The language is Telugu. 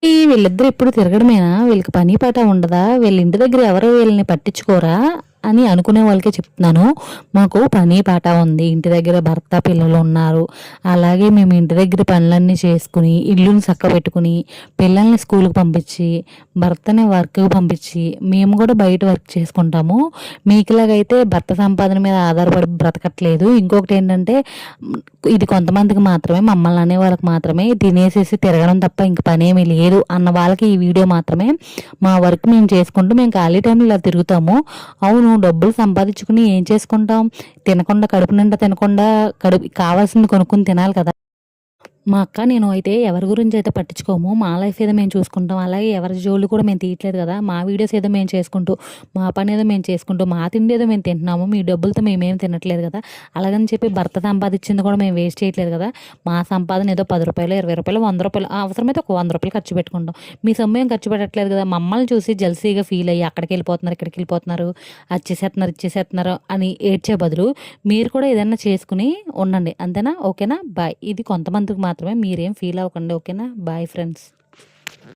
వీళ్ళిద్దరూ ఎప్పుడు తిరగడమేనా? వీళ్ళకి పని పాట ఉండదా? వీళ్ళ ఇంటి దగ్గర ఎవరు వీళ్ళని పట్టించుకోరా? అని అనుకునే వాళ్ళకే చెప్తున్నాను. మాకు పని పాట ఉంది. ఇంటి దగ్గర భర్త, పిల్లలు ఉన్నారు. అలాగే మేము ఇంటి దగ్గర పనులన్నీ చేసుకుని, ఇల్లుని చక్కబెట్టుకుని, పిల్లల్ని స్కూలుకి పంపించి, భర్తని వర్క్‌కి పంపించి, మేము కూడా బయట వర్క్ చేసుకుంటాము. మీకులాగైతే భర్త సంపాదన మీద ఆధారపడి బ్రతకట్లేదు. ఇంకొకటేంటంటే ఇది కొంతమందికి మాత్రమే, మమ్మల్ని అనే వాళ్ళకి మాత్రమే, తినేసేసి తిరగడం తప్ప ఇంక పనేమీ లేదు అన్న వాళ్ళకి ఈ వీడియో మాత్రమే. మా వర్క్ మేము చేసుకుంటూ మేము ఖాళీ టైంలో ఇలా తిరుగుతాము. అవును, డబ్బులు సంపాదించుకుని ఏం చేసుకుంటాం? తినకుండా కడుపు నిండా తినకుండా కావాల్సింది కొనుక్కొని తినాలి కదా! మా అక్క, నేను అయితే ఎవరి గురించి అయితే పట్టించుకోము. మా లైఫ్ ఏదో మేము చూసుకుంటాం. అలాగే ఎవరి జోళ్ళు కూడా మేము తీయట్లేదు కదా! మా వీడియోస్ ఏదో మేము చేసుకుంటూ, మా పని ఏదో మేము చేసుకుంటూ, మా తిండి ఏదో మేము తింటున్నాము. మీ డబ్బులతో మేమేం తినట్లేదు కదా! అలాగని చెప్పి భర్త సంపాదించింది కూడా మేము వేస్ట్ చేయట్లేదు కదా! మా సంపాదన ఏదో రూ. 10, రూ. 20, రూ. 100 అవసరమైతే ఒక రూ. 100 ఖర్చు పెట్టుకుంటాం. మీ సొమ్ము ఏం ఖర్చు పెట్టట్లేదు కదా! మమ్మల్ని చూసి జెలసీగా ఫీల్ అయ్యి అక్కడికెళ్ళిపోతున్నారు, ఇక్కడికెళ్ళిపోతున్నారు, అది చేసేస్తున్నారు, ఇది చేసేస్తున్నారు అని ఏడ్చే బదులు మీరు కూడా ఏదన్నా చేసుకుని ఉండండి. అంతేనా? ఓకేనా? బాయ్. ఇది కొంతమందికి మాత్రమే. మీరేం ఫీల్ అవ్వకండి. ఓకేనా? Bye friends.